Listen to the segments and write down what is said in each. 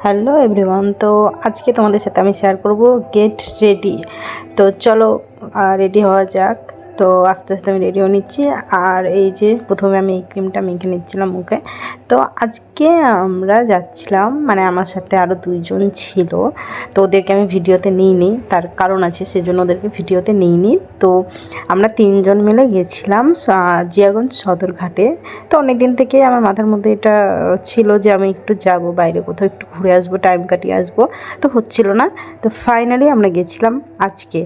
Hello everyone. তো আজকে তোমাদের সাথে আমি শেয়ার করব গেট রেডি। তো চলো রেডি হওয়া যাক। তো আস্তে আস্তে আমি রেডি হয়ে নিচ্ছি। আর এই যে প্রথমে আমি এই ক্রিমটা মেখে নিচ্ছিলাম মুখে। তো আজকে আমরা যাচ্ছিলাম, মানে আমার সাথে আরও দুইজন ছিল। তো ওদেরকে আমি ভিডিওতে নিইনি, তার কারণ আছে, সেজন্য ওদেরকে ভিডিওতে নিইনি। তো আমরা তিনজন মিলে গেছিলাম জিয়াগঞ্জ সদরঘাটে। তো অনেক দিন থেকে আমার মাথার মধ্যে এটা ছিল যে আমি একটু যাব বাইরে, কোথাও একটু ঘুরে আসবো, টাইম কাটিয়ে আসবো। তো হচ্ছিল না। তো ফাইনালি আমরা গেছিলাম আজকে।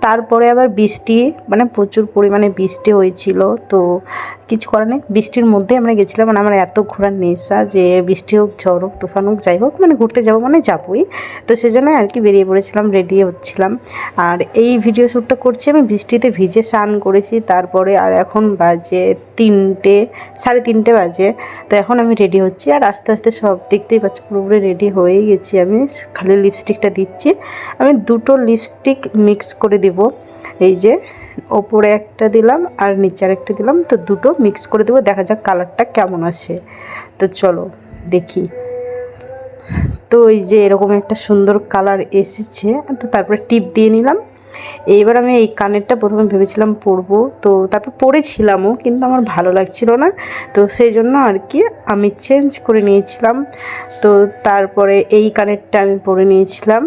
তারপরে আবার বৃষ্টি, মানে প্রচুর পরিমাণে বৃষ্টি হয়েছিল। তো কিছু করার নেই, বৃষ্টির মধ্যে আমরা গেছিলাম। মানে আমার এত ঘোরার নেশা যে বৃষ্টি হোক, ঝড় হোক, তুফান হোক, যাই হোক, মানে ঘুরতে যাবো মানে যাবোই। তো সেজন্য আর কি বেরিয়ে পড়েছিলাম, রেডি হচ্ছিলাম। আর এই ভিডিও শ্যুটটা করছি আমি বৃষ্টিতে ভিজে, স্নান করেছি। তারপরে আর এখন বাজে 3টে, 3:30 বাজে। তো এখন আমি রেডি হচ্ছি। আর আস্তে আস্তে সব দেখতেই পাচ্ছি পুরোপুরি রেডি হয়েই গেছি আমি। খালি লিপস্টিকটা দিচ্ছি। আমি 2টো লিপস্টিক মিক্স করে দেব। এই যে ওপরে একটা দিলাম আর নিচে আরেকটা দিলাম। তো 2টো মিক্স করে দেবো, দেখা যাক কালারটা কেমন আসে। তো চলো দেখি। তো এই যে এরকম একটা সুন্দর কালার এসেছে। তো তারপরে টিপ দিয়ে নিলাম। এইবার আমি এই কানেরটা প্রথমে ভেবেছিলাম পরবো, তো তারপর পরেছিলামও, কিন্তু আমার ভালো লাগছিল না। তো সেই জন্য আর কি আমি চেঞ্জ করে নিয়েছিলাম। তো তারপরে এই কানেরটা আমি পরে নিয়েছিলাম।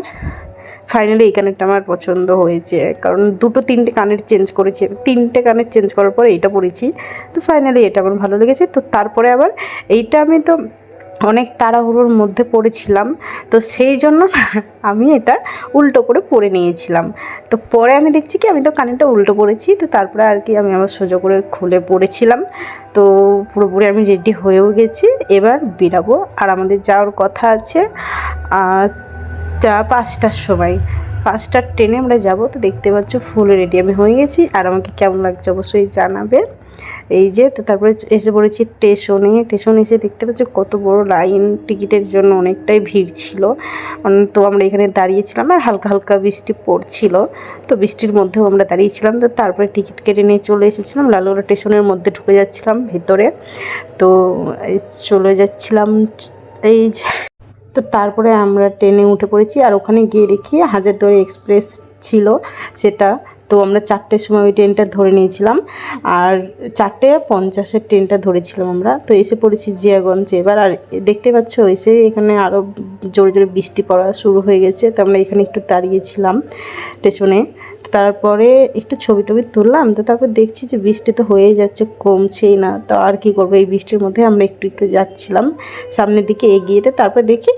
ফাইনালি এই কানেরটা আমার পছন্দ হয়েছে, কারণ 2-3টে কানের চেঞ্জ করেছি, 3টে কানের চেঞ্জ করার পরে এইটা পরেছি। তো ফাইনালি এটা আমার ভালো লেগেছে। তো তারপরে আবার এইটা আমি তো অনেক তাড়াহুড়োর মধ্যে পড়েছিলাম, তো সেই জন্য আমি এটা উল্টো করে পরে নিয়েছিলাম। তো পরে আমি দেখছি কি আমি তো কানেরটা উল্টো পরেছি। তো তারপরে আর কি আমি আমার সোজা করে খুলে পড়েছিলাম। তো পুরোপুরি আমি রেডি হয়েও গেছি, এবার বেরাবো। আর আমাদের যাওয়ার কথা আছে 5টার সময়, 5টার ট্রেনে আমরা যাব। তো দেখতে পাচ্ছ ফুল রেডি আমি হয়ে গেছি। আর আমাকে কেমন লাগছে অবশ্যই জানাবে। এই যে তো তারপরে এসে পড়েছি স্টেশনে এসে দেখতে পাচ্ছি কত বড় লাইন, টিকিটের জন্য অনেকটাই ভিড় ছিল। তো আমরা এখানে দাঁড়িয়েছিলাম, আর হালকা হালকা বৃষ্টি পড়ছিল। তো বৃষ্টির মধ্যেও আমরা দাঁড়িয়েছিলাম। তো তারপরে টিকিট কেটে নিয়ে চলে এসেছিলাম, লালগোলা স্টেশনের মধ্যে ঢুকে যাচ্ছিলাম ভিতরে। তো চলে যাচ্ছিলাম এই। তো তারপরে আমরা ট্রেনে উঠে পড়েছি। আর ওখানে গিয়ে দেখি হাজারদুয়ারি এক্সপ্রেস ছিল সেটা। তো আমরা 4টের সময় ওই ট্রেনটা ধরে নিয়েছিলাম, আর 4:50-এর ট্রেনটা ধরেছিলাম আমরা। তো এসে পড়েছি জিয়াগঞ্জ এবার। আর দেখতে পাচ্ছ এসে এখানে আরও জোরে জোরে বৃষ্টি পড়া শুরু হয়ে গেছে। তো আমরা এখানে একটু দাঁড়িয়েছিলাম স্টেশনে। তারপরে একটু ছবি টবি তুললাম। তো তারপর দেখছি যে বৃষ্টি তো হয়েই যাচ্ছে, কমছেই না। তো আর কি করবো, এই বৃষ্টির মধ্যে আমরা একটু একটু যাচ্ছিলাম সামনের দিকে এগিয়েতে। তারপর দেখি